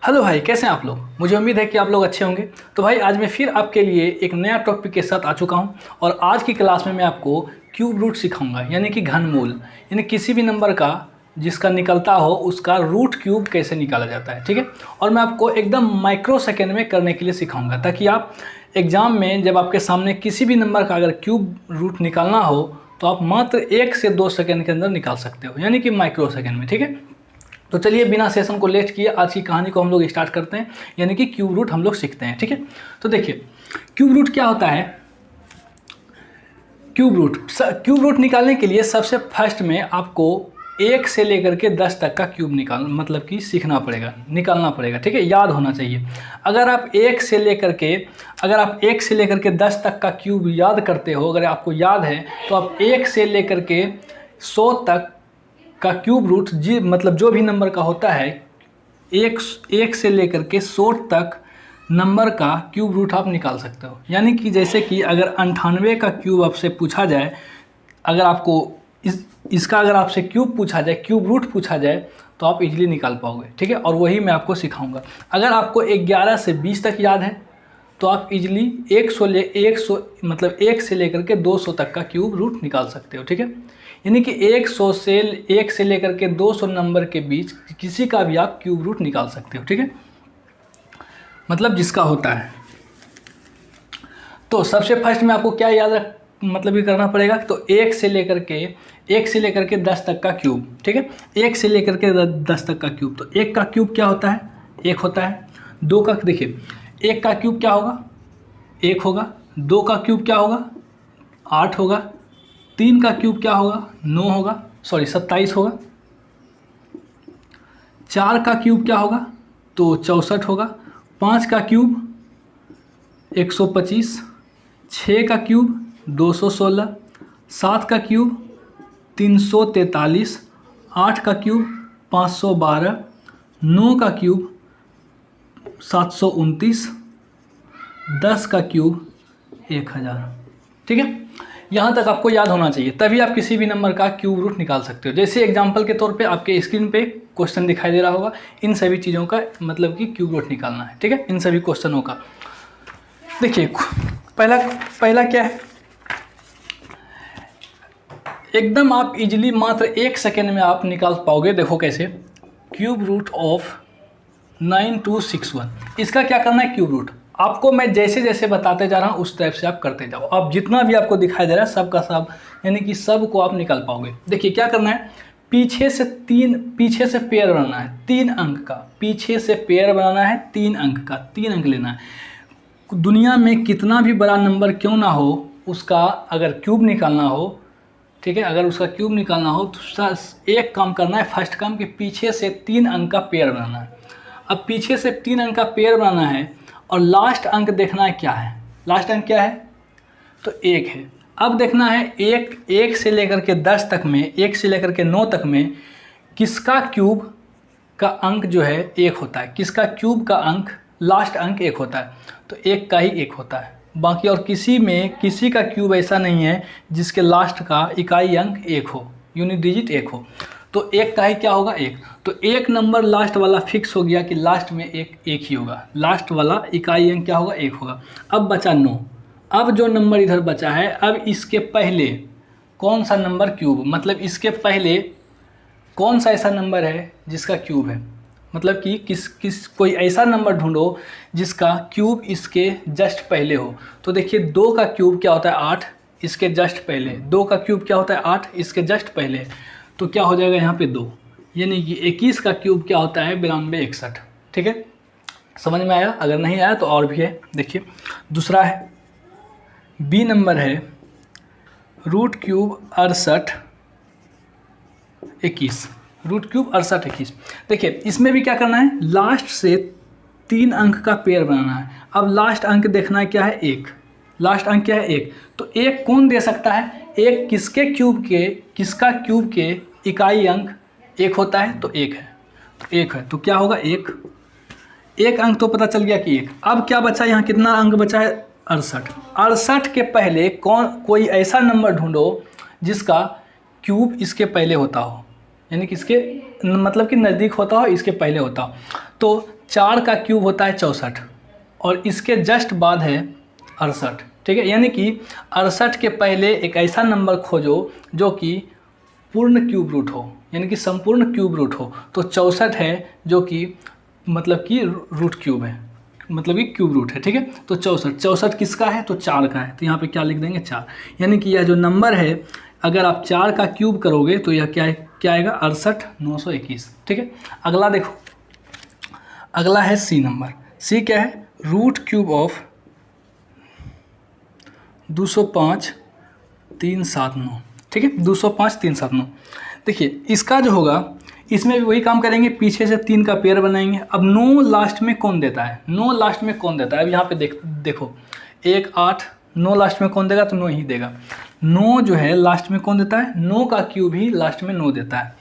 Hello भाई, कैसे हैं आप लोग। मुझे उम्मीद है कि आप लोग अच्छे होंगे। तो भाई आज मैं फिर आपके लिए एक नया टॉपिक के साथ आ चुका हूं और आज की क्लास में मैं आपको क्यूब रूट सिखाऊंगा, यानी कि घनमूल, यानी किसी भी नंबर का जिसका निकलता हो उसका रूट क्यूब कैसे निकाला जाता है। ठीक है, और मैं आपको एकदम माइक्रो सेकेंड में करने के लिए सिखाऊंगा ताकि आप एग्ज़ाम में जब आपके सामने किसी भी नंबर का अगर क्यूब रूट निकालना हो तो आप मात्र 1 से 2 सेकेंड के अंदर निकाल सकते हो, यानी कि माइक्रो सेकेंड में। ठीक है, तो चलिए बिना सेशन को लेट किए आज की कहानी को हम लोग स्टार्ट करते हैं, यानी कि क्यूब रूट हम लोग सीखते हैं। ठीक है, तो देखिए क्यूब रूट क्या होता है। क्यूब रूट निकालने के लिए सबसे फर्स्ट में आपको 1 से लेकर के 10 तक का क्यूब मतलब कि सीखना पड़ेगा, निकालना पड़ेगा। ठीक है, याद होना चाहिए। अगर आप 1 से लेकर के 10 तक का क्यूब याद करते हो, अगर आपको याद है तो आप 1 से लेकर के 100 तक का क्यूब रूट मतलब जो भी नंबर का होता है, एक से लेकर के 100 तक नंबर का क्यूब रूट आप निकाल सकते हो। यानी कि जैसे कि अगर 98 का क्यूब आपसे पूछा जाए, अगर आपको इसका अगर आपसे क्यूब पूछा जाए, क्यूब रूट पूछा जाए, तो आप इजीली निकाल पाओगे। ठीक है, और वही मैं आपको सिखाऊंगा। अगर आपको 11 से 20 तक याद है तो आप इजीली 100 मतलब 1 से लेकर के 200 तक का क्यूब रूट निकाल सकते हो। ठीक है, यानी कि 1 से लेकर के 200 नंबर के बीच किसी का भी आप क्यूब रूट निकाल सकते हो। ठीक है, मतलब जिसका होता है। तो सबसे फर्स्ट में आपको क्या याद रख मतलब ये करना पड़ेगा, तो 1 से लेकर के 10 तक का क्यूब। ठीक है, 1 से लेकर के 10 तक का क्यूब। तो 1 का क्यूब क्या होता है, 1 होता है। 2 का देखिए 1 का क्यूब क्या होगा, 1 होगा। 2 का क्यूब क्या होगा, 8 होगा। 3 का क्यूब क्या होगा, 9 होगा, 27 होगा। 4 का क्यूब क्या होगा, तो 64 होगा। 5 का क्यूब 125। 6 का क्यूब 216। 7 का क्यूब 343। 8 का क्यूब 512। 9 का क्यूब 729। 10 का क्यूब 1000। ठीक है, यहाँ तक आपको याद होना चाहिए, तभी आप किसी भी नंबर का क्यूब रूट निकाल सकते हो। जैसे एग्जांपल के तौर पे आपके स्क्रीन पे क्वेश्चन दिखाई दे रहा होगा, इन सभी चीज़ों का मतलब कि क्यूब रूट निकालना है। ठीक है, इन सभी क्वेश्चनों का देखिए पहला क्या है, एकदम आप इजीली मात्र 1 सेकेंड में आप निकाल पाओगे। देखो कैसे, क्यूब रूट ऑफ 9261। इसका क्या करना है, क्यूब रूट आपको मैं जैसे जैसे बताते जा रहा हूँ उस टाइप से आप करते जाओ। आप जितना भी आपको दिखाई दे रहा है सब का सब, यानी कि सब को आप निकाल पाओगे। देखिए क्या करना है, पीछे से पेयर बनाना है 3 अंक का। पीछे से पेयर बनाना है 3 अंक का, 3 अंक लेना है। दुनिया में कितना भी बड़ा नंबर क्यों ना हो, उसका अगर क्यूब निकालना हो, ठीक है, अगर उसका क्यूब निकालना हो तो एक काम करना है, फर्स्ट काम कि पीछे से 3 अंक का पेयर बनाना है। अब पीछे से 3 अंक का पेयर बनाना है और लास्ट अंक देखना है क्या है। लास्ट अंक क्या है, तो 1 है। अब देखना है 1 से लेकर के 10 तक में, 1 से लेकर के 9 तक में किसका क्यूब का अंक जो है 1 होता है, किसका क्यूब का अंक लास्ट अंक 1 होता है, तो 1 का ही 1 होता है। बाकी और किसी का क्यूब ऐसा नहीं है जिसके लास्ट का इकाई अंक 1 हो, यूनिट डिजिट 1 हो। तो 1 का ही क्या होगा, 1। तो 1 नंबर लास्ट वाला फिक्स हो गया कि लास्ट में 1 ही होगा, लास्ट वाला इकाई अंक क्या होगा, 1 होगा। अब बचा 9। अब जो नंबर इधर बचा है, अब इसके पहले कौन सा नंबर क्यूब, मतलब इसके पहले कौन सा ऐसा नंबर है जिसका क्यूब है, मतलब कि कोई ऐसा नंबर ढूंढो जिसका क्यूब इसके जस्ट पहले हो। तो देखिए 2 का क्यूब क्या होता है, 8, इसके जस्ट पहले। 2 का क्यूब क्या होता है, 8, इसके जस्ट पहले। तो क्या हो जाएगा यहाँ पे 2, यानी कि 21 का क्यूब क्या होता है, 9261। ठीक है, समझ में आया। अगर नहीं आया तो और भी है, देखिए दूसरा है, बी नंबर है रूट क्यूब 68 21। Root cube 68 21। देखिए इसमें भी क्या करना है, लास्ट से 3 अंक का पेयर बनाना है। अब लास्ट अंक देखना है क्या है, 1। लास्ट अंक क्या है, 1। तो 1 कौन दे सकता है, 1 किसका क्यूब के इकाई अंक 1 होता है, तो 1 है। तो 1 है तो क्या होगा, 1 अंक तो पता चल गया कि 1। अब क्या बचा, यहाँ कितना अंक बचा है, 68। 68 के पहले कोई ऐसा नंबर ढूंढो जिसका क्यूब इसके पहले होता हो, यानी कि इसके मतलब कि नज़दीक होता हो, इसके पहले होता हो। तो 4 का क्यूब होता है 64 और इसके जस्ट बाद है 68, ठीक है। यानी कि 68 के पहले एक ऐसा नंबर खोजो जो कि पूर्ण क्यूब रूट हो, यानी कि संपूर्ण क्यूब रूट हो। तो 64 है जो कि मतलब कि रूट क्यूब है, मतलब कि क्यूब रूट है, ठीक है। तो 64 किसका है, तो 4 का है। तो यहाँ पे क्या लिख देंगे 4, यानी कि यह जो नंबर है अगर आप 4 का क्यूब करोगे तो यह क्या आएगा 68,921, ठीक है। अगला देखो, अगला है सी नंबर। सी क्या है, रूट क्यूब ऑफ 205,379, ठीक है। 205,379। देखिए इसका जो होगा इसमें भी वही काम करेंगे, पीछे से 3 का पेयर बनाएंगे। अब 9 लास्ट में कौन देता है, 9 लास्ट में कौन देता है, अब यहाँ पे देखो 1 8, 9 लास्ट में कौन देगा, तो 9 ही देगा। 9 जो है लास्ट में कौन देता है, 9 का क्यूब ही लास्ट में 9 देता है,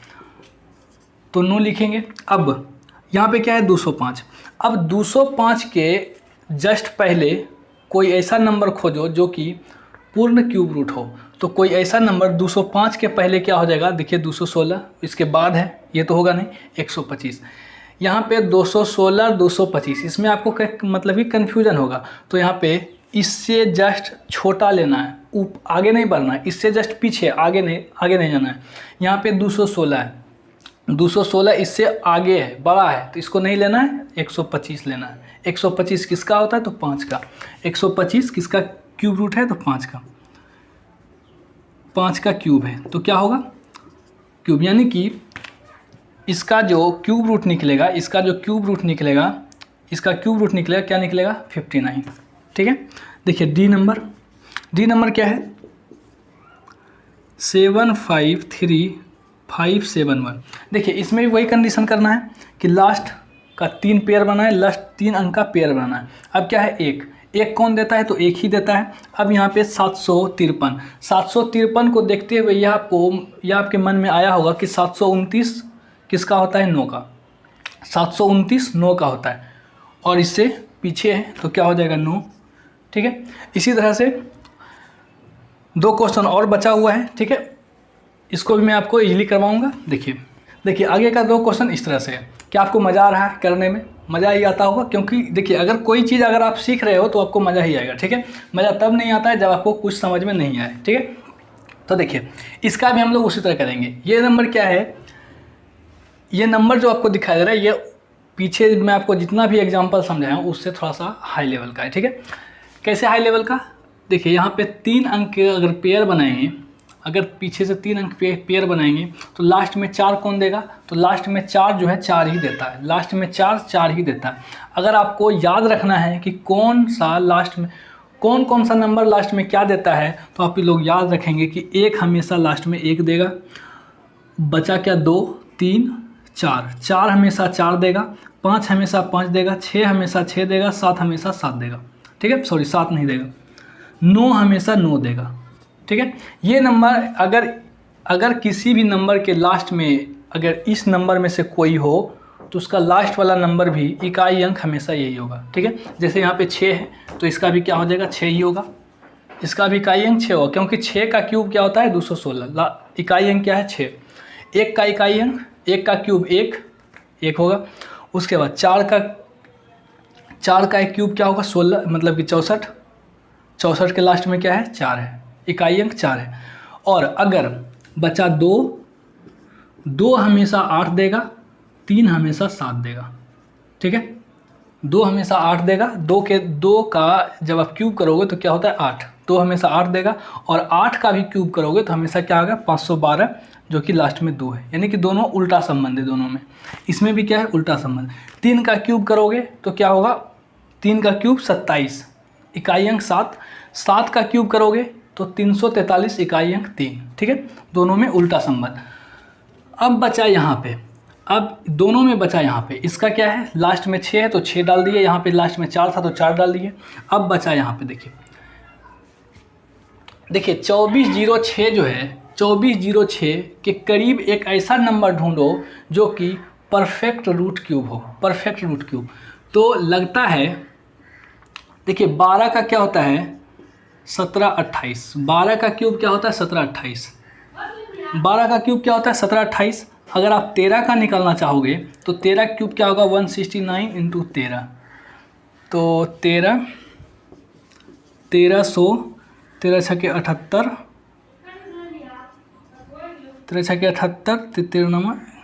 तो 9 लिखेंगे। अब यहाँ पे क्या है 205। अब 205 के जस्ट पहले कोई ऐसा नंबर खोजो जो कि पूर्ण क्यूब रूट हो। तो कोई ऐसा नंबर 205 के पहले क्या हो जाएगा, देखिए 216, इसके बाद है, ये तो होगा नहीं, 125। यहाँ पे 216 225, इसमें आपको मतलब कि कन्फ्यूजन होगा। तो यहाँ पे इससे जस्ट छोटा लेना है, आगे नहीं बढ़ना है, इससे जस्ट पीछे, आगे नहीं जाना है। यहाँ पे 216 है, 216 इससे आगे है, बड़ा है, तो इसको नहीं लेना है, 125 लेना है। 125 किसका होता है, तो 5 का। 125 किसका क्यूब रूट है, तो 5 का, 5 का क्यूब है। तो क्या होगा क्यूब, यानी कि इसका जो क्यूब रूट निकलेगा, इसका क्यूब रूट निकलेगा क्या निकलेगा 59, ठीक है। देखिए डी नंबर क्या है 753571। देखिए इसमें भी वही कंडीशन करना है कि लास्ट का 3 पेयर बनाना है, लास्ट 3 अंक का पेयर बनाना है। अब क्या है एक कौन देता है, तो 1 ही देता है। अब यहाँ पे 753 को देखते हुए यह आपके मन में आया होगा कि 729 किसका होता है, 9 का। 729 9 का होता है और इससे पीछे है तो क्या हो जाएगा 9, ठीक है। इसी तरह से 2 क्वेश्चन और बचा हुआ है, ठीक है, इसको भी मैं आपको इजीली करवाऊंगा। देखिए आगे का 2 क्वेश्चन इस तरह से है। क्या आपको मज़ा आ रहा है करने में, मज़ा ही आता होगा, क्योंकि देखिए अगर कोई चीज़ अगर आप सीख रहे हो तो आपको मज़ा ही आएगा, ठीक है। मज़ा तब नहीं आता है जब आपको कुछ समझ में नहीं आए, ठीक है। तो देखिए इसका भी हम लोग उसी तरह करेंगे। ये नंबर क्या है, ये नंबर जो आपको दिखाई दे रहा है, ये पीछे मैं आपको जितना भी एग्जाम्पल समझाया हूँ उससे थोड़ा सा हाई लेवल का है, ठीक है। कैसे हाई लेवल का, देखिए यहाँ पे 3 अंक के अगर पेयर बनाएंगे, अगर पीछे से 3 अंक पेयर बनाएंगे तो लास्ट में 4 कौन देगा, तो लास्ट में 4 जो है 4 ही देता है, लास्ट में 4 ही देता है। अगर आपको याद रखना है कि कौन सा लास्ट में कौन सा नंबर लास्ट में क्या देता है, तो आप लोग याद रखेंगे कि 1 हमेशा लास्ट में 1 देगा, बचा क्या 2 3 4 हमेशा 4 देगा, 5 हमेशा 5 देगा, 6 हमेशा 6 देगा, 7 हमेशा 7 देगा, ठीक है, सॉरी 7 नहीं देगा, 9 हमेशा 9 देगा, ठीक है। ये नंबर अगर किसी भी नंबर के लास्ट में अगर इस नंबर में से कोई हो तो उसका लास्ट वाला नंबर भी इकाई अंक हमेशा यही होगा, ठीक है। जैसे यहाँ पे 6 है तो इसका भी क्या हो जाएगा 6 ही होगा, इसका भी इकाई अंक 6 होगा, क्योंकि 6 का क्यूब क्या होता है 216, इकाई अंक क्या है 6। 1 का इकाई अंक, 1 का क्यूब 1 होगा। उसके बाद 4 का एक क्यूब क्या होगा 16, मतलब कि 64 के लास्ट में क्या है 4 है, इकाई अंक 4 है। और अगर बचा 2 हमेशा 8 देगा, 3 हमेशा 7 देगा, ठीक है। 2 हमेशा 8 देगा, 2 का जब आप क्यूब करोगे तो क्या होता है 8, 2 हमेशा 8 देगा। और 8 का भी क्यूब करोगे तो हमेशा क्या होगा 512, जो कि लास्ट में 2 है, यानी कि दोनों उल्टा संबंध है दोनों में। इसमें भी क्या है उल्टा संबंध। 3 का क्यूब करोगे तो क्या होगा 3 का क्यूब 27, इकाई अंक 7 का क्यूब करोगे तो 343, इकाई अंक 3, ठीक है, दोनों में उल्टा संबंध। अब बचा यहाँ पे, अब दोनों में बचा यहाँ पे, इसका क्या है लास्ट में 6 है तो 6 डाल दिए, यहाँ पे लास्ट में 4 था तो 4 डाल दिए। अब बचा यहाँ पे देखिए 2406 जो है 2406 के करीब एक ऐसा नंबर ढूंढो जो कि परफेक्ट रूट क्यूब हो, परफेक्ट रूट क्यूब। तो लगता है देखिए 12 का क्या होता है 17 28, 12 का क्यूब क्या होता है 17 28, 12 का क्यूब क्या होता है 17 28। अगर आप 13 का निकालना चाहोगे तो 13 क्यूब क्या होगा 169 इंटू 13, तो 1300, 13 छके 78, 13 छके 78, 13 नंबर